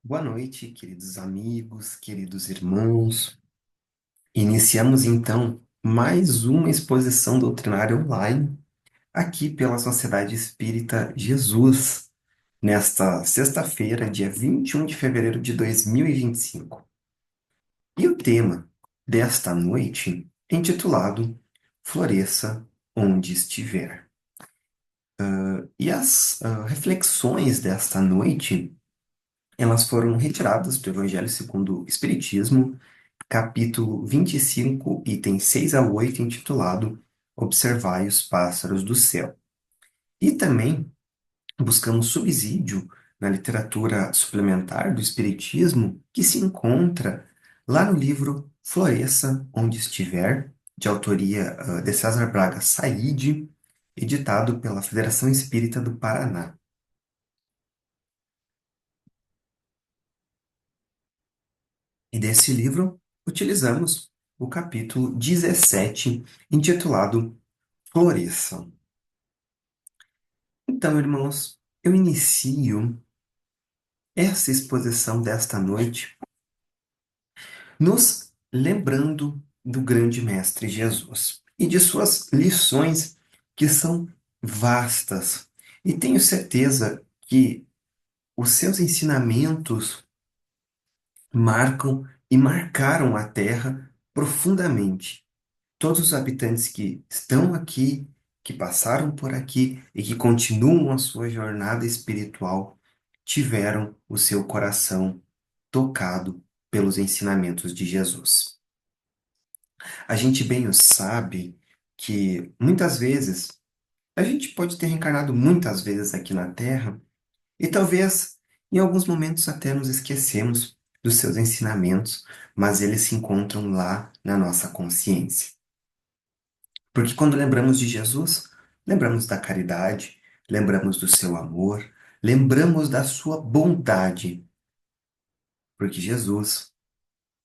Boa noite, queridos amigos, queridos irmãos. Iniciamos então mais uma exposição doutrinária online aqui pela Sociedade Espírita Jesus, nesta sexta-feira, dia 21 de fevereiro de 2025. E o tema desta noite é intitulado Floresça onde estiver. E as reflexões desta noite, elas foram retiradas do Evangelho segundo o Espiritismo, capítulo 25, itens 6 a 8, intitulado Observai os pássaros do céu. E também buscamos subsídio na literatura suplementar do Espiritismo, que se encontra lá no livro Floresça Onde Estiver, de autoria de César Braga Saide, editado pela Federação Espírita do Paraná. E desse livro, utilizamos o capítulo 17, intitulado Floresçam. Então, irmãos, eu inicio essa exposição desta noite nos lembrando do grande Mestre Jesus e de suas lições que são vastas. E tenho certeza que os seus ensinamentos marcam e marcaram a Terra profundamente. Todos os habitantes que estão aqui, que passaram por aqui e que continuam a sua jornada espiritual, tiveram o seu coração tocado pelos ensinamentos de Jesus. A gente bem o sabe que muitas vezes a gente pode ter reencarnado muitas vezes aqui na Terra e talvez em alguns momentos até nos esquecemos dos seus ensinamentos, mas eles se encontram lá na nossa consciência. Porque quando lembramos de Jesus, lembramos da caridade, lembramos do seu amor, lembramos da sua bondade, porque Jesus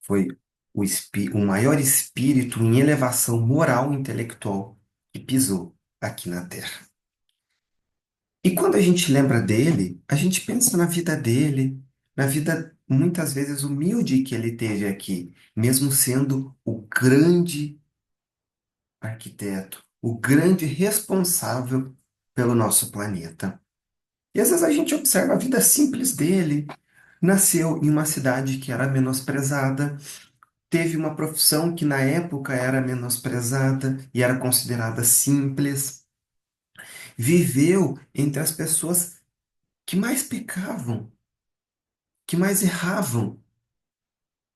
foi o maior espírito em elevação moral e intelectual que pisou aqui na Terra. E quando a gente lembra dele, a gente pensa na vida dele, na vida muitas vezes humilde que ele teve aqui, mesmo sendo o grande arquiteto, o grande responsável pelo nosso planeta. E às vezes a gente observa a vida simples dele. Nasceu em uma cidade que era menosprezada, teve uma profissão que na época era menosprezada e era considerada simples, viveu entre as pessoas que mais pecavam, que mais erravam,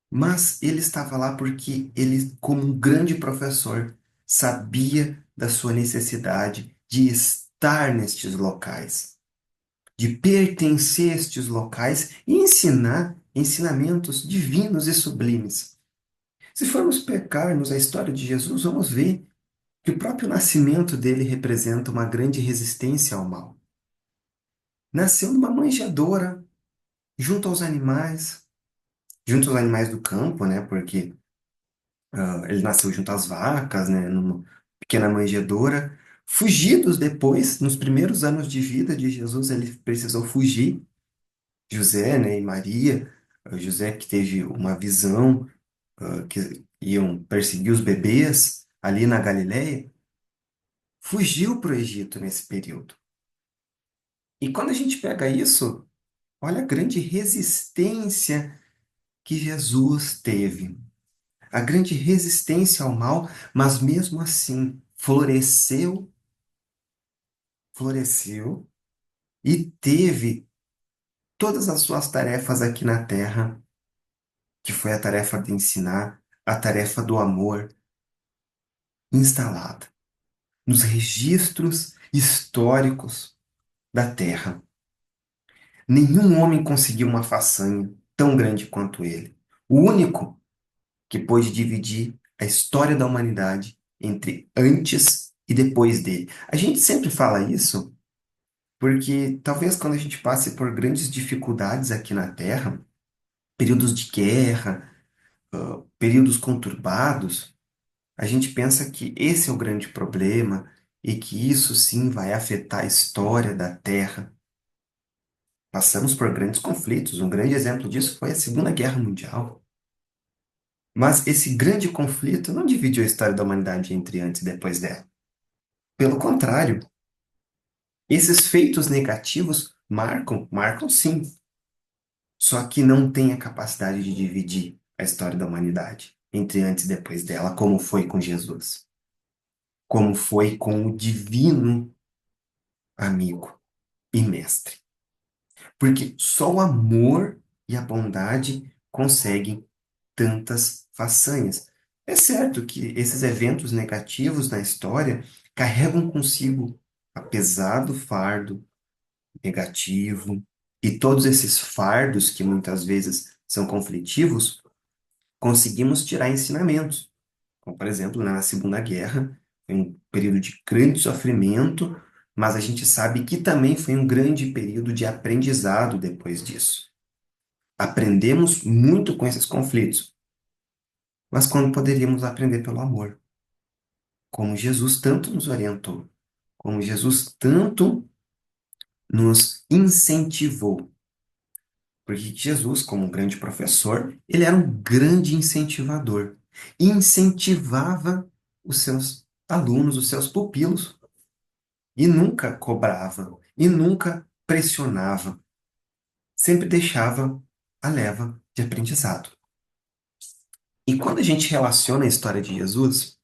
mas ele estava lá porque ele, como um grande professor, sabia da sua necessidade de estar nestes locais, de pertencer a estes locais e ensinar ensinamentos divinos e sublimes. Se formos pecarmos a história de Jesus, vamos ver que o próprio nascimento dele representa uma grande resistência ao mal. Nasceu numa manjedoura, junto aos animais do campo, né? Porque ele nasceu junto às vacas, né? Numa pequena manjedoura. Fugidos depois, nos primeiros anos de vida de Jesus, ele precisou fugir. José, né, e Maria, José que teve uma visão que iam perseguir os bebês ali na Galileia, fugiu para o Egito nesse período. E quando a gente pega isso, olha a grande resistência que Jesus teve. A grande resistência ao mal, mas mesmo assim floresceu e teve todas as suas tarefas aqui na Terra, que foi a tarefa de ensinar, a tarefa do amor, instalada nos registros históricos da Terra. Nenhum homem conseguiu uma façanha tão grande quanto ele. O único que pôde dividir a história da humanidade entre antes e depois dele. A gente sempre fala isso porque talvez quando a gente passe por grandes dificuldades aqui na Terra, períodos de guerra, períodos conturbados, a gente pensa que esse é o grande problema e que isso sim vai afetar a história da Terra. Passamos por grandes conflitos. Um grande exemplo disso foi a Segunda Guerra Mundial. Mas esse grande conflito não dividiu a história da humanidade entre antes e depois dela. Pelo contrário, esses feitos negativos marcam sim, só que não têm a capacidade de dividir a história da humanidade entre antes e depois dela, como foi com Jesus, como foi com o divino amigo e mestre. Porque só o amor e a bondade conseguem tantas façanhas. É certo que esses eventos negativos na história carregam consigo a pesado fardo negativo, e todos esses fardos que muitas vezes são conflitivos, conseguimos tirar ensinamentos. Como, por exemplo, na Segunda Guerra, foi um período de grande sofrimento, mas a gente sabe que também foi um grande período de aprendizado depois disso. Aprendemos muito com esses conflitos, mas quando poderíamos aprender pelo amor, como Jesus tanto nos orientou, como Jesus tanto nos incentivou. Porque Jesus, como um grande professor, ele era um grande incentivador. E incentivava os seus alunos, os seus pupilos, e nunca cobrava, e nunca pressionava. Sempre deixava a leva de aprendizado. E quando a gente relaciona a história de Jesus,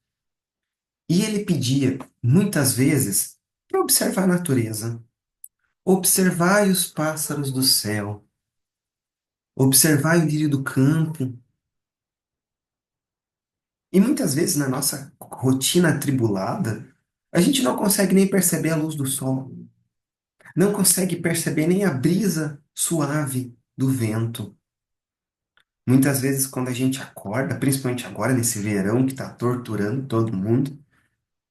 e ele pedia, muitas vezes, para observar a natureza, observai os pássaros do céu, observai o lírio do campo. E muitas vezes na nossa rotina atribulada, a gente não consegue nem perceber a luz do sol, não consegue perceber nem a brisa suave do vento. Muitas vezes, quando a gente acorda, principalmente agora nesse verão que está torturando todo mundo,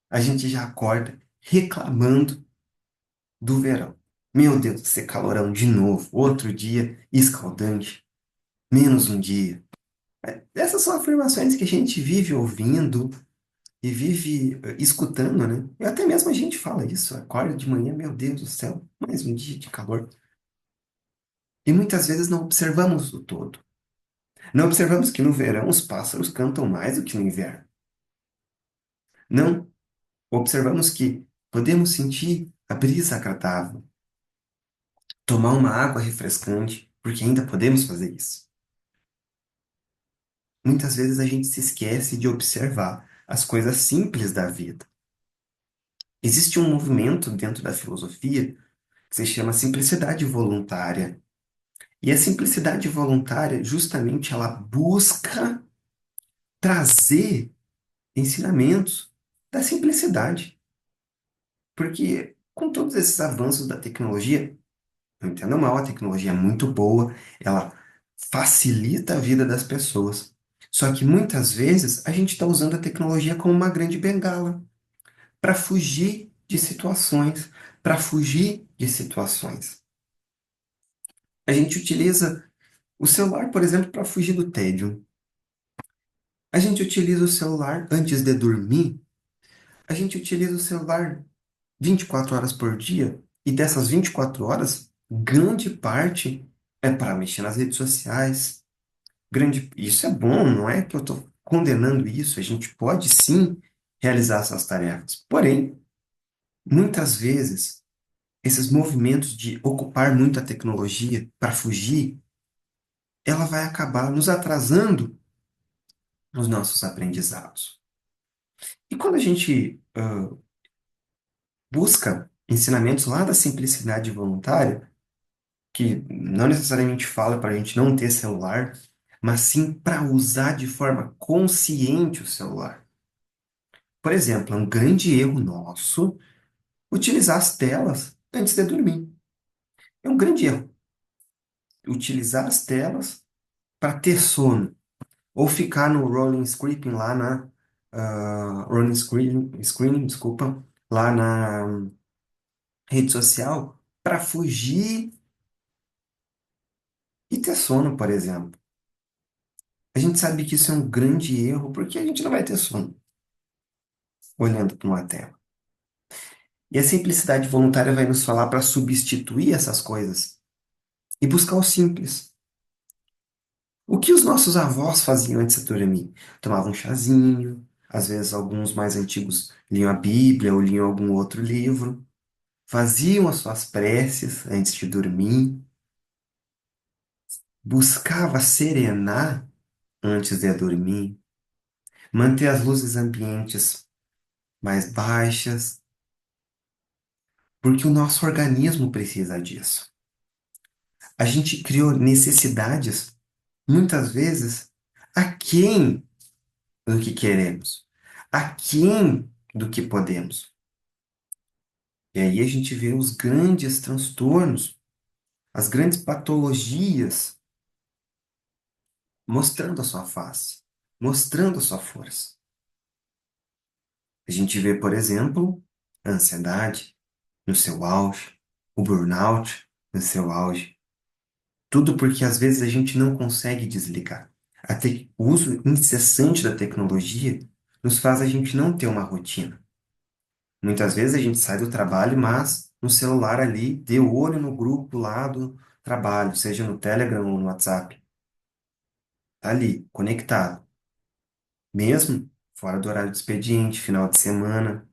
a gente já acorda reclamando do verão. Meu Deus, esse calorão de novo, outro dia escaldante, menos um dia. Essas são afirmações que a gente vive ouvindo e vive escutando, né? E até mesmo a gente fala isso, acorda de manhã, meu Deus do céu, mais um dia de calor. E muitas vezes não observamos o todo. Não observamos que no verão os pássaros cantam mais do que no inverno. Não observamos que podemos sentir a brisa agradável, tomar uma água refrescante, porque ainda podemos fazer isso. Muitas vezes a gente se esquece de observar as coisas simples da vida. Existe um movimento dentro da filosofia que se chama simplicidade voluntária. E a simplicidade voluntária, justamente, ela busca trazer ensinamentos da simplicidade. Porque com todos esses avanços da tecnologia, não entenda mal, a tecnologia é muito boa, ela facilita a vida das pessoas. Só que muitas vezes a gente está usando a tecnologia como uma grande bengala para fugir de situações, para fugir de situações. A gente utiliza o celular, por exemplo, para fugir do tédio. A gente utiliza o celular antes de dormir. A gente utiliza o celular 24 horas por dia. E dessas 24 horas, grande parte é para mexer nas redes sociais. Isso é bom, não é que eu estou condenando isso. A gente pode sim realizar essas tarefas. Porém, muitas vezes, esses movimentos de ocupar muito a tecnologia para fugir, ela vai acabar nos atrasando nos nossos aprendizados. E quando a gente busca ensinamentos lá da simplicidade voluntária, que não necessariamente fala para a gente não ter celular, mas sim para usar de forma consciente o celular. Por exemplo, é um grande erro nosso utilizar as telas antes de dormir. É um grande erro utilizar as telas para ter sono ou ficar no rolling screen lá na desculpa, lá na rede social para fugir e ter sono, por exemplo. A gente sabe que isso é um grande erro porque a gente não vai ter sono olhando para uma tela. E a simplicidade voluntária vai nos falar para substituir essas coisas. e buscar o simples. O que os nossos avós faziam antes de dormir? Tomavam um chazinho, às vezes alguns mais antigos liam a Bíblia ou liam algum outro livro, faziam as suas preces antes de dormir, buscava serenar antes de dormir, manter as luzes ambientes mais baixas, porque o nosso organismo precisa disso. A gente criou necessidades, muitas vezes, aquém do que queremos, aquém do que podemos. E aí a gente vê os grandes transtornos, as grandes patologias mostrando a sua face, mostrando a sua força. A gente vê, por exemplo, a ansiedade no seu auge, o burnout no seu auge. Tudo porque às vezes a gente não consegue desligar. O uso incessante da tecnologia nos faz a gente não ter uma rotina. Muitas vezes a gente sai do trabalho, mas no celular ali, de olho no grupo lá do trabalho, seja no Telegram ou no WhatsApp. Tá ali, conectado. Mesmo fora do horário de expediente, final de semana,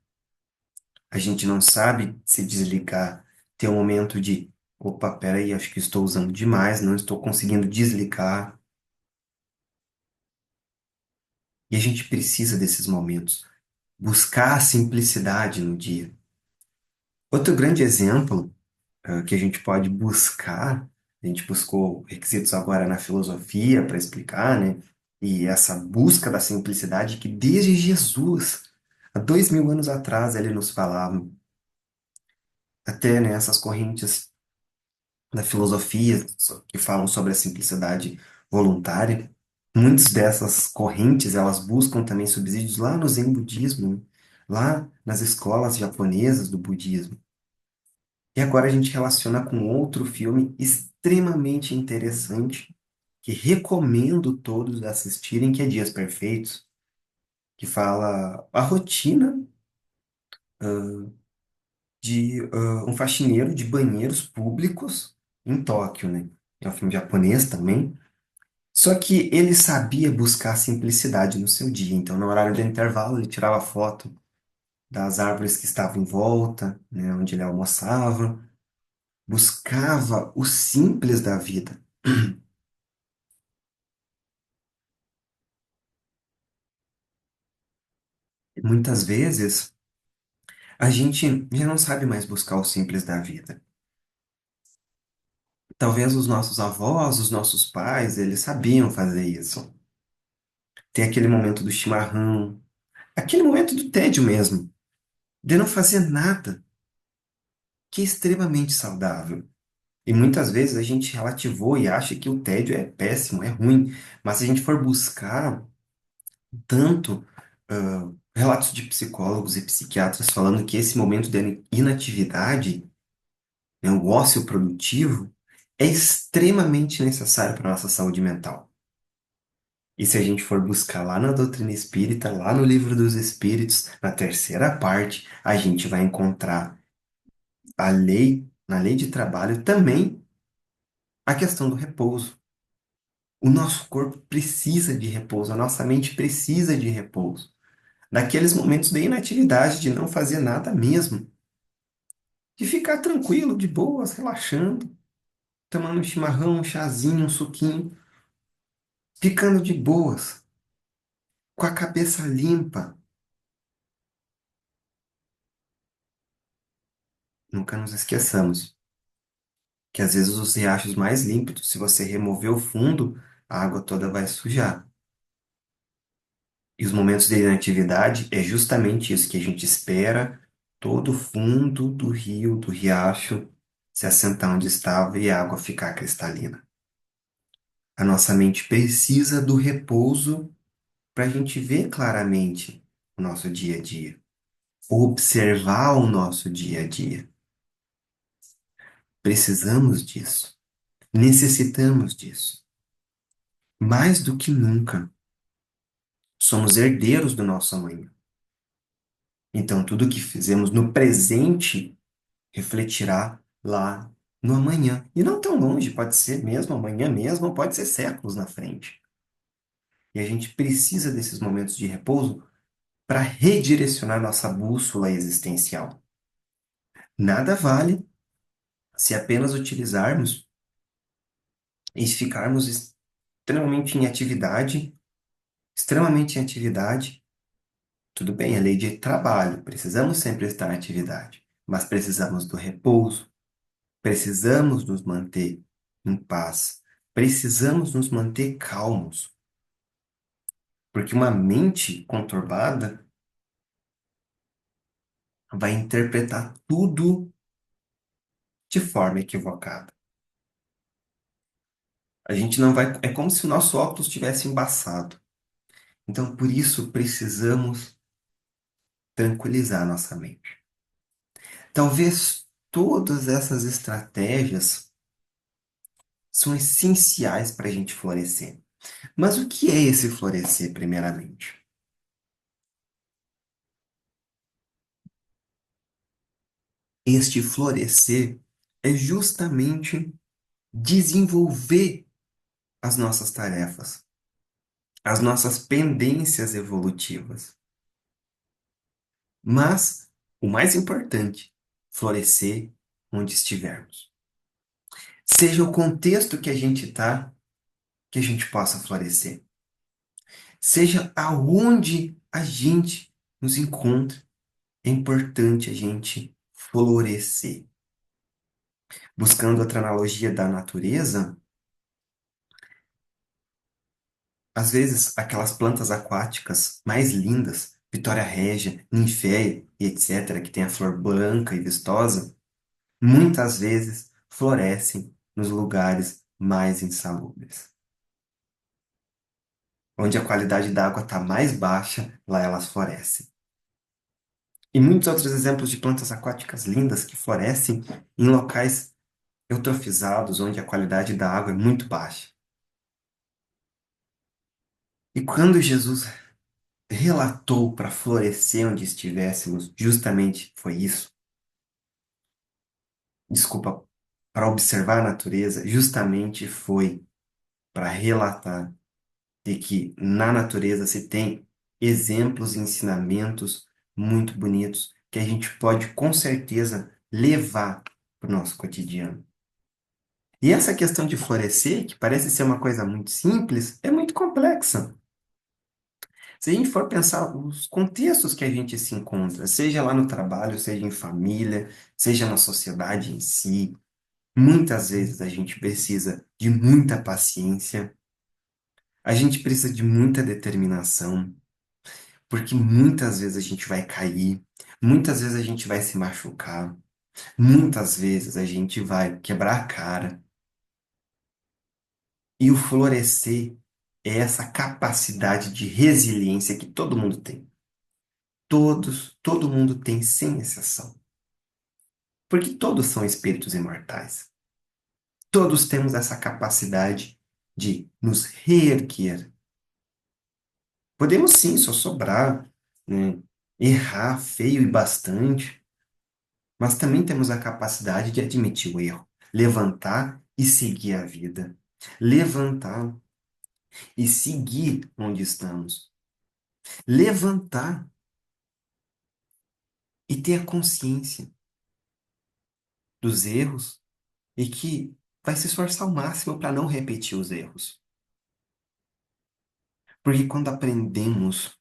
a gente não sabe se desligar, ter um momento de, opa, peraí, acho que estou usando demais, não estou conseguindo desligar. E a gente precisa desses momentos. Buscar a simplicidade no dia. Outro grande exemplo que a gente pode buscar, a gente buscou requisitos agora na filosofia para explicar, né? E essa busca da simplicidade que desde Jesus, há 2000 anos atrás, ele nos falava, até né, essas correntes da filosofia que falam sobre a simplicidade voluntária. Muitas dessas correntes, elas buscam também subsídios lá no Zen budismo, né? Lá nas escolas japonesas do budismo. E agora a gente relaciona com outro filme extremamente interessante, que recomendo todos assistirem, que é Dias Perfeitos, que fala a rotina de um faxineiro de banheiros públicos em Tóquio, né? É um filme japonês também. Só que ele sabia buscar simplicidade no seu dia. Então, no horário do intervalo, ele tirava foto das árvores que estavam em volta, né, onde ele almoçava. Buscava o simples da vida. Muitas vezes, a gente já não sabe mais buscar o simples da vida. Talvez os nossos avós, os nossos pais, eles sabiam fazer isso. Tem aquele momento do chimarrão, aquele momento do tédio mesmo, de não fazer nada, que é extremamente saudável. E muitas vezes a gente relativou e acha que o tédio é péssimo, é ruim. Mas se a gente for buscar tanto relatos de psicólogos e psiquiatras falando que esse momento de inatividade, né, o ócio produtivo, é extremamente necessário para a nossa saúde mental. E se a gente for buscar lá na doutrina espírita, lá no livro dos Espíritos, na terceira parte, a gente vai encontrar na lei de trabalho, também a questão do repouso. O nosso corpo precisa de repouso, a nossa mente precisa de repouso. Naqueles momentos de inatividade, de não fazer nada mesmo, de ficar tranquilo, de boas, relaxando, tomando um chimarrão, um chazinho, um suquinho, ficando de boas, com a cabeça limpa. Nunca nos esqueçamos que às vezes os riachos mais límpidos, se você remover o fundo, a água toda vai sujar. E os momentos de inatividade é justamente isso que a gente espera, todo o fundo do rio, do riacho, se assentar onde estava e a água ficar cristalina. A nossa mente precisa do repouso para a gente ver claramente o nosso dia a dia, observar o nosso dia a dia. Precisamos disso, necessitamos disso. Mais do que nunca, somos herdeiros do nosso amanhã. Então, tudo que fizemos no presente refletirá lá no amanhã. E não tão longe, pode ser mesmo amanhã mesmo, ou pode ser séculos na frente. E a gente precisa desses momentos de repouso para redirecionar nossa bússola existencial. Nada vale se apenas utilizarmos e ficarmos extremamente em atividade. Tudo bem, é lei de trabalho, precisamos sempre estar em atividade, mas precisamos do repouso, precisamos nos manter em paz, precisamos nos manter calmos, porque uma mente conturbada vai interpretar tudo de forma equivocada. A gente não vai. É como se o nosso óculos tivesse embaçado. Então, por isso, precisamos tranquilizar nossa mente. Talvez todas essas estratégias são essenciais para a gente florescer. Mas o que é esse florescer, primeiramente? Este florescer é justamente desenvolver as nossas tarefas, as nossas pendências evolutivas. Mas, o mais importante, florescer onde estivermos. Seja o contexto que a gente está, que a gente possa florescer. Seja aonde a gente nos encontra, é importante a gente florescer. Buscando outra analogia da natureza, às vezes aquelas plantas aquáticas mais lindas, Vitória régia, ninféia e etc., que tem a flor branca e vistosa, muitas vezes florescem nos lugares mais insalubres. Onde a qualidade da água está mais baixa, lá elas florescem. E muitos outros exemplos de plantas aquáticas lindas que florescem em locais eutrofizados, onde a qualidade da água é muito baixa. E quando Jesus relatou para florescer onde estivéssemos, justamente foi isso. Desculpa, para observar a natureza, justamente foi para relatar de que na natureza se tem exemplos e ensinamentos muito bonitos que a gente pode com certeza levar para o nosso cotidiano. E essa questão de florescer, que parece ser uma coisa muito simples, é muito complexa. Se a gente for pensar os contextos que a gente se encontra, seja lá no trabalho, seja em família, seja na sociedade em si, muitas vezes a gente precisa de muita paciência, a gente precisa de muita determinação, porque muitas vezes a gente vai cair, muitas vezes a gente vai se machucar, muitas vezes a gente vai quebrar a cara. E o florescer é essa capacidade de resiliência que todo mundo tem. Todo mundo tem, sem exceção. Porque todos são espíritos imortais. Todos temos essa capacidade de nos reerguer. Podemos sim só sobrar, né? Errar feio e bastante, mas também temos a capacidade de admitir o erro, levantar e seguir a vida. Levantar e seguir onde estamos. Levantar e ter a consciência dos erros e que vai se esforçar ao máximo para não repetir os erros. Porque quando aprendemos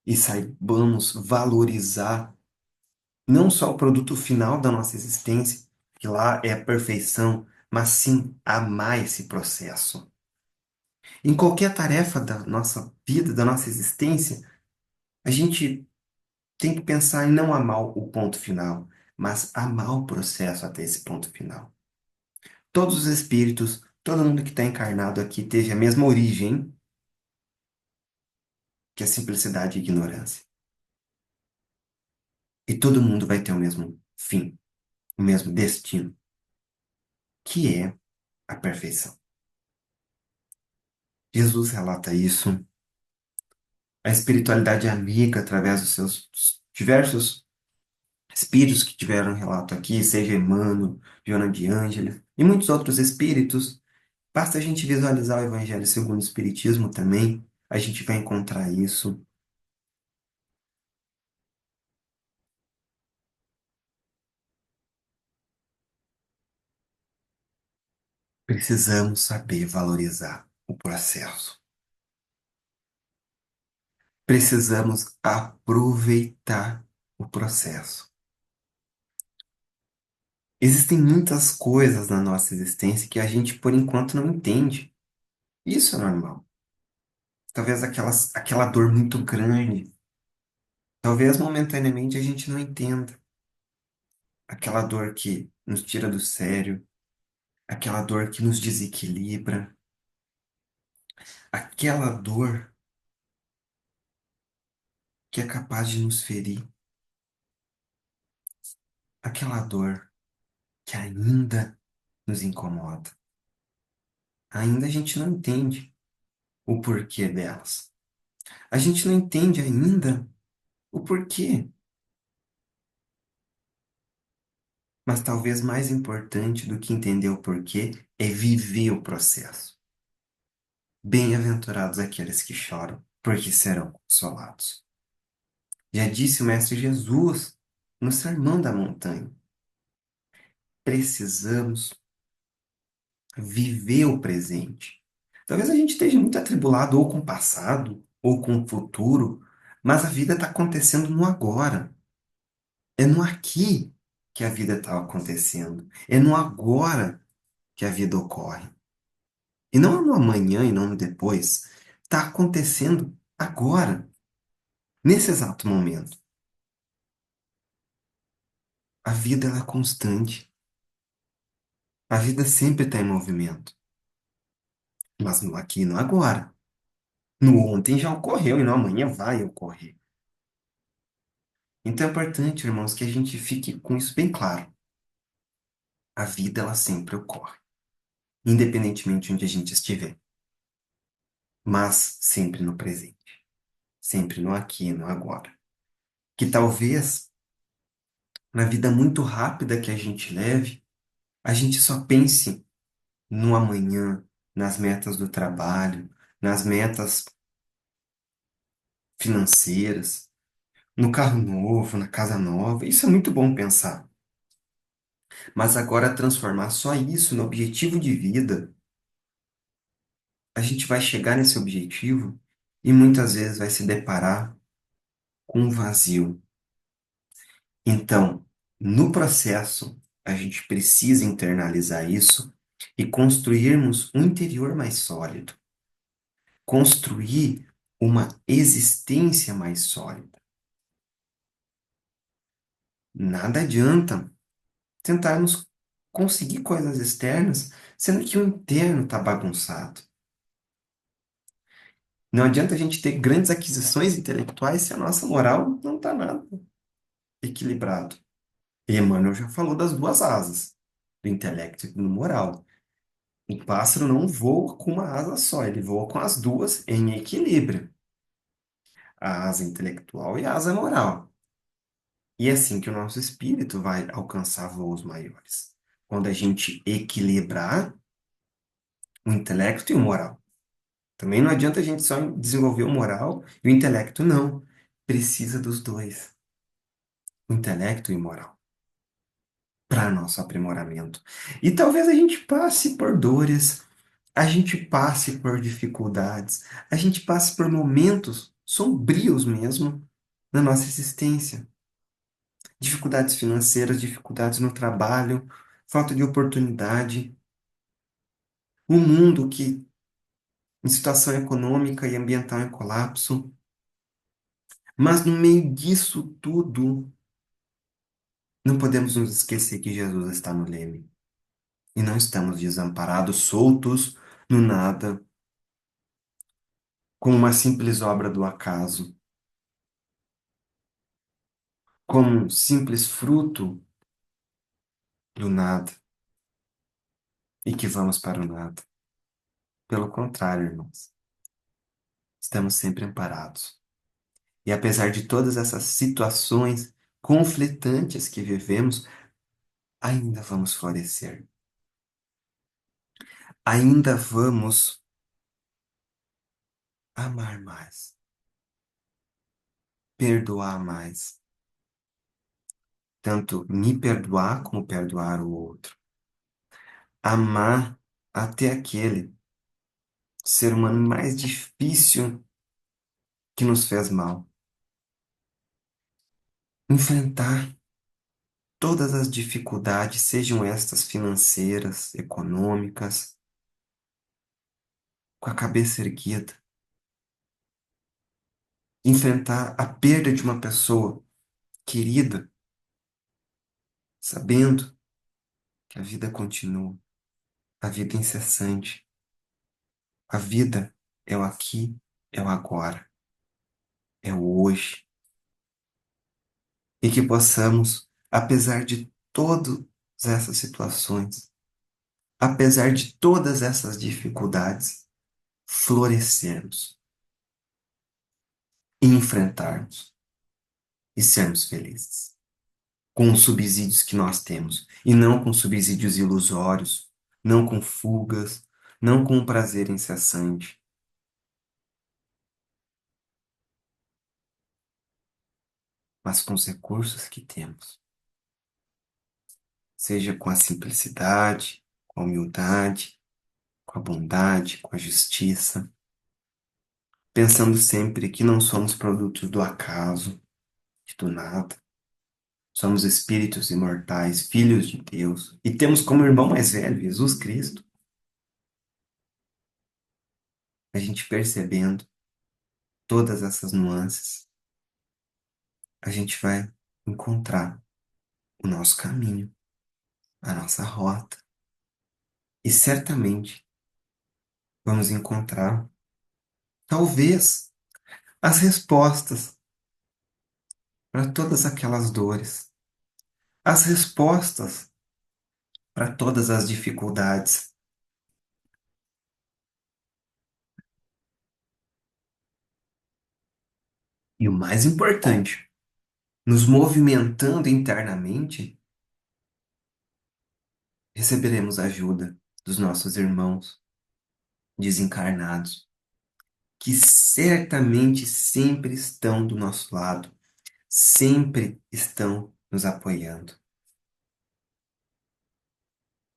e saibamos valorizar não só o produto final da nossa existência, que lá é a perfeição, mas sim amar esse processo. Em qualquer tarefa da nossa vida, da nossa existência, a gente tem que pensar em não amar o ponto final, mas amar o processo até esse ponto final. Todos os espíritos, todo mundo que está encarnado aqui teve a mesma origem, que é a simplicidade e a ignorância. E todo mundo vai ter o mesmo fim, o mesmo destino, que é a perfeição. Jesus relata isso. A espiritualidade amiga, através dos seus diversos espíritos que tiveram relato aqui, seja Emmanuel, Joana de Ângeles e muitos outros espíritos. Basta a gente visualizar o Evangelho segundo o Espiritismo também, a gente vai encontrar isso. Precisamos saber valorizar o processo. Precisamos aproveitar o processo. Existem muitas coisas na nossa existência que a gente, por enquanto, não entende. Isso é normal. Talvez aquela dor muito grande, talvez momentaneamente a gente não entenda. Aquela dor que nos tira do sério, aquela dor que nos desequilibra, aquela dor que é capaz de nos ferir, aquela dor que ainda nos incomoda. Ainda a gente não entende o porquê delas. A gente não entende ainda o porquê, mas talvez mais importante do que entender o porquê é viver o processo. Bem-aventurados aqueles que choram, porque serão consolados. Já disse o Mestre Jesus no Sermão da Montanha. Precisamos viver o presente. Talvez a gente esteja muito atribulado ou com o passado ou com o futuro, mas a vida está acontecendo no agora. É no aqui que a vida está acontecendo. É no agora que a vida ocorre. E não é no amanhã e não no depois. Está acontecendo agora, nesse exato momento. A vida ela é constante. A vida sempre está em movimento. Mas no aqui e no agora. No ontem já ocorreu e no amanhã vai ocorrer. Então é importante, irmãos, que a gente fique com isso bem claro. A vida ela sempre ocorre, independentemente de onde a gente estiver, mas sempre no presente, sempre no aqui e no agora. Que talvez na vida muito rápida que a gente leve, a gente só pense no amanhã, nas metas do trabalho, nas metas financeiras, no carro novo, na casa nova. Isso é muito bom pensar. Mas agora transformar só isso no objetivo de vida, a gente vai chegar nesse objetivo e muitas vezes vai se deparar com um vazio. Então, no processo, a gente precisa internalizar isso e construirmos um interior mais sólido, construir uma existência mais sólida. Nada adianta tentarmos conseguir coisas externas, sendo que o interno está bagunçado. Não adianta a gente ter grandes aquisições intelectuais se a nossa moral não está nada equilibrado. E Emmanuel já falou das duas asas, do intelecto e do moral. O pássaro não voa com uma asa só, ele voa com as duas em equilíbrio, a asa intelectual e a asa moral. E é assim que o nosso espírito vai alcançar voos maiores. Quando a gente equilibrar o intelecto e o moral. Também não adianta a gente só desenvolver o moral e o intelecto, não. Precisa dos dois, o intelecto e o moral, para nosso aprimoramento. E talvez a gente passe por dores, a gente passe por dificuldades, a gente passe por momentos sombrios mesmo na nossa existência. Dificuldades financeiras, dificuldades no trabalho, falta de oportunidade, um mundo que em situação econômica e ambiental em colapso. Mas no meio disso tudo, não podemos nos esquecer que Jesus está no leme. E não estamos desamparados, soltos no nada, como uma simples obra do acaso, como um simples fruto do nada, e que vamos para o nada. Pelo contrário, irmãos, estamos sempre amparados. E apesar de todas essas situações, conflitantes que vivemos, ainda vamos florescer. Ainda vamos amar mais, perdoar mais, tanto me perdoar como perdoar o outro. Amar até aquele ser humano mais difícil que nos fez mal. Enfrentar todas as dificuldades, sejam estas financeiras, econômicas, com a cabeça erguida. Enfrentar a perda de uma pessoa querida, sabendo que a vida continua, a vida incessante. A vida é o aqui, é o agora, é o hoje. E que possamos, apesar de todas essas situações, apesar de todas essas dificuldades, florescermos e enfrentarmos e sermos felizes com os subsídios que nós temos e não com subsídios ilusórios, não com fugas, não com um prazer incessante, mas com os recursos que temos, seja com a simplicidade, com a humildade, com a bondade, com a justiça, pensando sempre que não somos produtos do acaso, e do nada. Somos espíritos imortais, filhos de Deus, e temos como irmão mais velho Jesus Cristo. A gente percebendo todas essas nuances, a gente vai encontrar o nosso caminho, a nossa rota, e certamente vamos encontrar, talvez, as respostas para todas aquelas dores, as respostas para todas as dificuldades. E o mais importante, nos movimentando internamente, receberemos ajuda dos nossos irmãos desencarnados, que certamente sempre estão do nosso lado, sempre estão nos apoiando,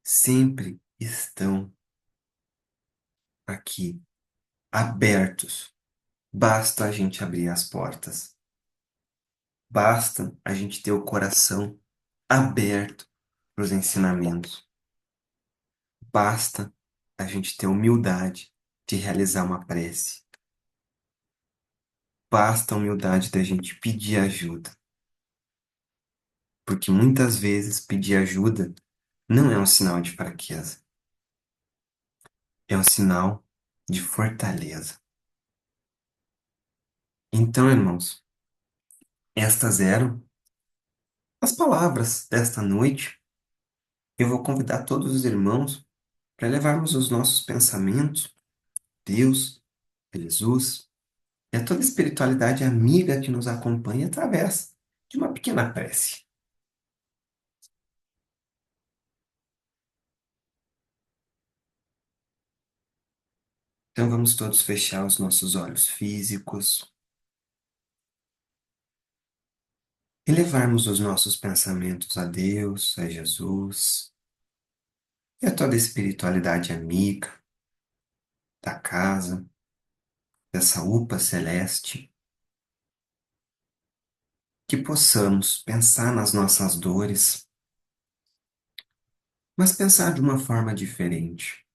sempre estão aqui, abertos. Basta a gente abrir as portas, basta a gente ter o coração aberto para os ensinamentos, basta a gente ter humildade de realizar uma prece. Basta a humildade da gente pedir ajuda, porque muitas vezes pedir ajuda não é um sinal de fraqueza, é um sinal de fortaleza. Então, irmãos, estas eram as palavras desta noite. Eu vou convidar todos os irmãos para levarmos os nossos pensamentos, Deus, Jesus e a toda a espiritualidade amiga que nos acompanha através de uma pequena prece. Então, vamos todos fechar os nossos olhos físicos e levarmos os nossos pensamentos a Deus, a Jesus e a toda a espiritualidade amiga da casa, dessa UPA celeste, que possamos pensar nas nossas dores, mas pensar de uma forma diferente.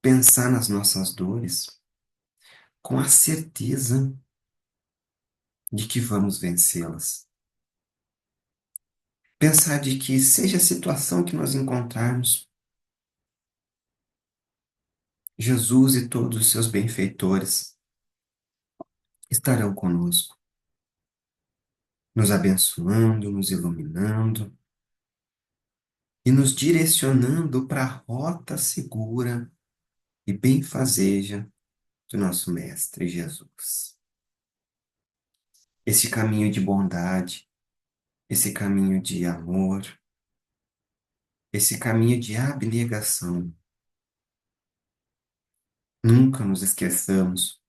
Pensar nas nossas dores com a certeza de que vamos vencê-las. Pensar de que, seja a situação que nós encontrarmos, Jesus e todos os seus benfeitores estarão conosco, nos abençoando, nos iluminando e nos direcionando para a rota segura e benfazeja do nosso Mestre Jesus. esse caminho de bondade, esse caminho de amor, esse caminho de abnegação. Nunca nos esqueçamos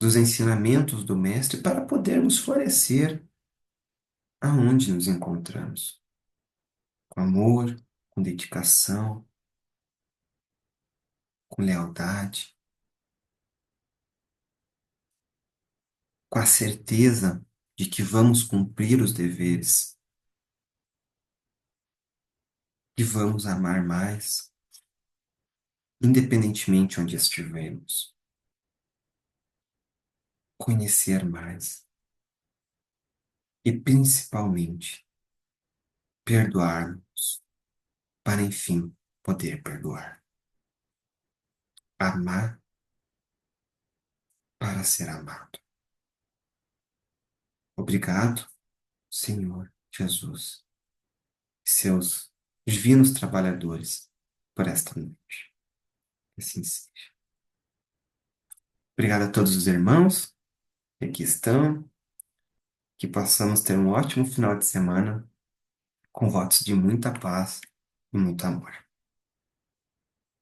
dos ensinamentos do Mestre para podermos florescer aonde nos encontramos, com amor, com dedicação, com lealdade, com a certeza de que vamos cumprir os deveres, que vamos amar mais, independentemente onde estivermos, conhecer mais e, principalmente, perdoarmos para, enfim, poder perdoar. Amar para ser amado. Obrigado, Senhor Jesus, e seus divinos trabalhadores, por esta noite. Que assim seja. Obrigado a todos os irmãos que aqui estão, que possamos ter um ótimo final de semana, com votos de muita paz e muito amor.